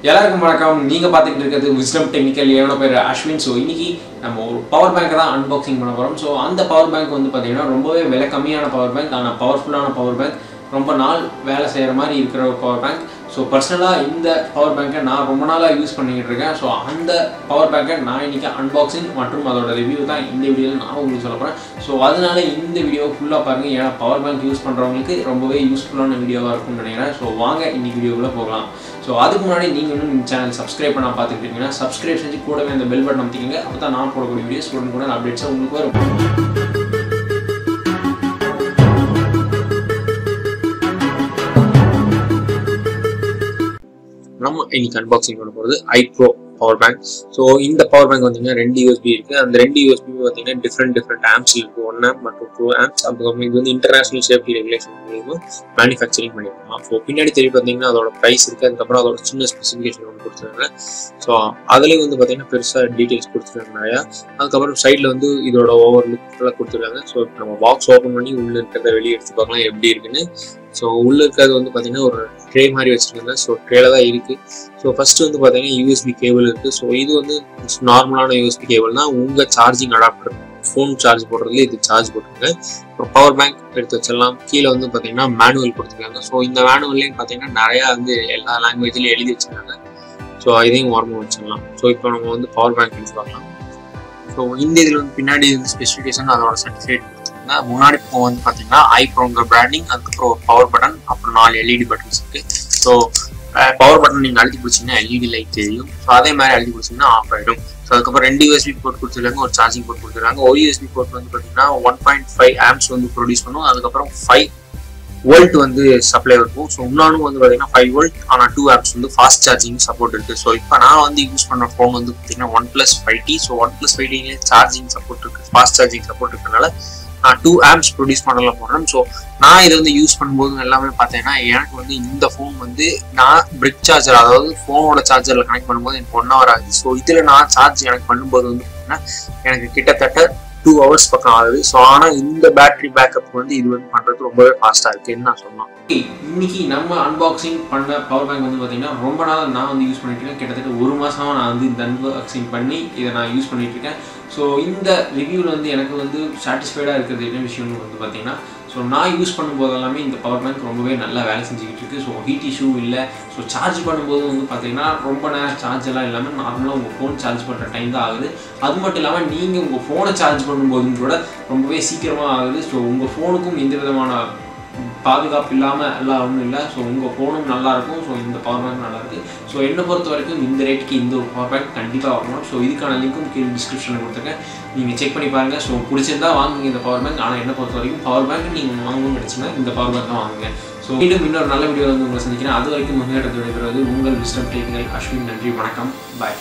எல்லாருக்கும் வணக்கம். நீங்க பாத்துக்கிட்டு இருக்கிறது விஸ்டம் டெக்னிக்கல். என்னோட பேர் அஸ்வின். ஸோ இன்னைக்கு நம்ம ஒரு பவர் பேங்க் தான் அன்பாக்சிங் பண்ண போறோம். ஸோ அந்த பவர் பேங்க் வந்து பார்த்தீங்கன்னா ரொம்பவே விலை கம்மியான பவர் பேங்க், ஆனால் பவர்ஃபுல்லான பவர் பேங்க், ரொம்ப நாள் வேலை செய்கிற மாதிரி இருக்கிற ஒரு பவர் பேங்க். ஸோ பர்சனலாக இந்த பவர் பேங்கை நான் ரொம்ப நாளாக யூஸ் பண்ணிக்கிட்டு இருக்கேன். ஸோ அந்த பவர் பேங்கை நான் இன்றைக்கி அன்பாக்சிங் மற்றும் அதோட ரிவ்யூ தான் இந்த வீடியோவில் நான் உங்களுக்கு சொல்ல போகிறேன். ஸோ அதனால இந்த வீடியோ ஃபுல்லாக பாருங்கள், ஏன்னா பவர் பேங்க் யூஸ் பண்ணுறவங்களுக்கு ரொம்பவே யூஸ்ஃபுல்லான வீடியோவாக இருக்கும்னு நினைக்கிறேன். ஸோ வாங்க இன்றைக்கி வீடியோக்குள்ளே போகலாம். ஸோ அதுக்கு முன்னாடி நீங்கள் இன்னும் இந்த சேனல் சப்ஸ்கிரைப் பண்ண பார்த்துட்டு இருக்கீங்கன்னா சப்ஸ்கிரைப் செஞ்சு கூடவே அந்த பெல் பட்டன் அமைத்திக்கங்க. அப்போ தான் நான் போடக்கூடிய வீடியோஸ் கூட அப்டேட்ஸாக உங்களுக்கு வரும். நம்ம இன்னைக்கு அன்பாக்சிங் பண்ண போகிறது Ipro பவர் பேங்க். ஸோ இந்த பவர் பேங்க் பார்த்தீங்கன்னா 2 USB இருக்குது. அந்த 2 USB பார்த்தீங்கன்னா டிஃப்ரெண்ட் ஆம்ஸ் இருக்குது. 1 amp மற்றும் 2 amps. அதுக்கப்புறம் இது வந்து இன்டர்நேஷனல் சேஃப்டி ரெகுலேஷன் மூலியமாக மேனுஃபேக்சரிங் பண்ணியிருக்கலாம். ஸோ பின்னாடி தெரிய பார்த்தீங்கன்னா அதோட ப்ரைஸ் இருக்குது. அதுக்கப்புறம் அதோட சின்ன ஸ்பெசிஃபிகேஷன் ஒன்று கொடுத்துருக்காங்க. ஸோ அதுலேயும் வந்து பார்த்தீங்கன்னா பெருசாக டீட்டெயில்ஸ் கொடுத்துருக்காங்க நிறையா. அதுக்கப்புறம் சைடில் வந்து இதோட ஓவர் லுக்கெல்லாம் கொடுத்துருக்காங்க. ஸோ இப்போ நம்ம பாக்ஸ் ஓப்பன் பண்ணி உள்ளே இருக்கிறத வெளியே எடுத்து பார்க்கலாம் எப்படி இருக்குன்னு. ஸோ உள்ளே இருக்கிறது வந்து பார்த்தீங்கன்னா ஒரு ட்ரே மாதிரி வச்சுருக்காங்க. ஸோ ட்ரேல தான் இருக்குது. ஸோ ஃபர்ஸ்ட் வந்து பார்த்தீங்கன்னா யூஎஸ்பி கேபிள் இருக்குது. ஸோ இது வந்து நார்மலான யூஎஸ்பி கேபிள் தான். உங்கள் சார்ஜிங் அடாப்டர் ஃபோன் சார்ஜ் போடுறதுல இது சார்ஜ் போட்டுருங்க. அப்புறம் பவர் பேங்க் எடுத்து வச்சிடலாம். கீழே வந்து பார்த்தீங்கன்னா மேனுவல் கொடுத்துருக்காங்க. ஸோ இந்த மேனுவல்லையும் பார்த்தீங்கன்னா நிறையா வந்து எல்லா லாங்குவேஜ்லையும் எழுதி வச்சுருக்காங்க. ஸோ இதையும் ஓரமாக வச்சிடலாம். ஸோ இப்போ நம்ம வந்து பவர் பேங்க் எடுத்து பார்க்கலாம். ஸோ இந்த இதில் வந்து பின்னாடி வந்து ஸ்பெசிஃபிகேஷன் அதோட சர்டிஃபிகேட் கொடுத்துருக்காங்க. முன்னாடி இப்போ வந்து பார்த்தீங்கன்னா ஐப்ரோங்கிற பிராண்டிங், அதுக்கப்புறம் ஒரு பவர் பட்டன், அப்புறம் 4 LED பட்டன்ஸ் இருக்குது. ஸோ பவர் பட்டன் நீங்கள் அழுத்தி பிடிச்சிங்கன்னா LED லைட் தெரியும். ஸோ அதே மாதிரி அழுத்தி பிடிச்சிங்கன்னா ஆஃப் ஆகிடும். ஸோ அதுக்கப்புறம் 2 USB போர்ட் கொடுத்துருக்காங்க, ஒரு சார்ஜிங் போர்ட் கொடுத்துருக்காங்க. ஒரு USB போர்ட் வந்து பார்த்தீங்கன்னா 1.5 amps வந்து ப்ரொடியூஸ் பண்ணும். அதுக்கப்புறம் 5 volt வந்து சப்ளை இருக்கும். ஸோ இன்னொன்று வந்து பார்த்தீங்கன்னா 5 volt, ஆனால் 2 amps வந்து ஃபாஸ்ட் சார்ஜிங் சப்போர்ட் இருக்குது. ஸோ இப்போ நான் வந்து யூஸ் பண்ணுற ஃபோன் வந்து பார்த்தீங்கன்னா OnePlus 5T. So OnePlus 5T charging support இருக்குது, ஃபாஸ்ட் சார்ஜிங் சப்போர்ட் இருக்கிறதுனால நான் 2 amps ப்ரொடியூஸ் பண்ணலாம் போடுறேன். ஸோ நான் இதை வந்து யூஸ் பண்ணும்போது எல்லாமே பார்த்தீங்கன்னா எனக்கு வந்து இந்த ஃபோன் வந்து நான் பிரிக் சார்ஜர், அதாவது ஃபோனோட சார்ஜரில் கனெக்ட் பண்ணும்போது எனக்கு 1 hour ஆகுது. ஸோ இதில் நான் சார்ஜ் எனக்கு பண்ணும்போது வந்து பார்த்தீங்கன்னா எனக்கு கிட்டத்தட்ட 2 hours பக்கம் ஆகுது. ஸோ ஆனால் இந்த பேட்டரி பேக்கப் வந்து இது வந்து பண்ணுறது ரொம்பவே ஃபாஸ்ட்டாக இருக்குன்னு நான் சொல்லலாம். இன்னைக்கு நம்ம அன்பாக்சிங் பண்ண பவர் பேங்க் வந்து பார்த்தீங்கன்னா ரொம்ப நாள் நான் வந்து யூஸ் பண்ணிட்டு இருக்கேன். கிட்டத்தட்ட 1 மாதமாக நான் வந்து இந்த அன்பாக்சிங் பண்ணி இதை நான் யூஸ் பண்ணிட்டு இருக்கேன். ஸோ இந்த ரிவ்யூவில் வந்து எனக்கு வந்து சாட்டிஸ்ஃபைடாக இருக்கிறது என்ன விஷயம்னு வந்து பார்த்தீங்கன்னா, ஸோ நான் யூஸ் பண்ணும்போது எல்லாமே இந்த பவர் பேங்க் ரொம்பவே நல்லா வேலை செஞ்சுக்கிட்டு இருக்குது. ஸோ ஹீட் இஷ்யூ இல்லை. ஸோ சார்ஜ் பண்ணும்போது வந்து பார்த்தீங்கன்னா ரொம்ப நேரம் சார்ஜ் எல்லாம் இல்லாமல் நார்மலாக உங்கள் ஃபோன் சார்ஜ் பண்ணுற டைம் தான் ஆகுது. அது மட்டும் இல்லாமல் நீங்கள் உங்கள் ஃபோனை சார்ஜ் பண்ணும்போதும் கூட ரொம்பவே சீக்கிரமாக ஆகுது. ஸோ உங்கள் ஃபோனுக்கும் எந்த விதமான பாதுகாப்பு இல்லாமல் எல்லாம் ஒன்றும் இல்லை. ஸோ உங்கள் ஃபோனும் நல்லாயிருக்கும். ஸோ இந்த பவர் பேங்க் நல்லாயிருக்கு. ஸோ என்னை பொறுத்த வரைக்கும் இந்த ரேட்டுக்கு இந்த ஒரு பவர் பேங்க் கண்டிப்பாக வாங்கணும். ஸோ இதுக்கான லிங்க்கும் கீழே டிஸ்கிரிப்ஷனில் கொடுத்துருக்கேன், நீங்கள் செக் பண்ணி பாருங்கள். ஸோ பிடிச்சிருந்தா வாங்குங்க இந்த பவர் பேங்க். ஆனால் என்னை பொறுத்த வரைக்கும் பவர் பேங்க் நீங்கள் வாங்கணும்னு நினச்சிங்கன்னா இந்த பவர் பேங்க் தான் வாங்குங்க. ஸோ மீண்டும் இன்னொரு நல்ல வீடியோ வந்து உங்களை சந்திக்கிறேன். அது வரைக்கும் முன்னேற்றத்தை விடைபெறுவது உங்கள் விஸ்டம் டெக்னிக்கல் அஸ்வின். நன்றி, வணக்கம், பாய்.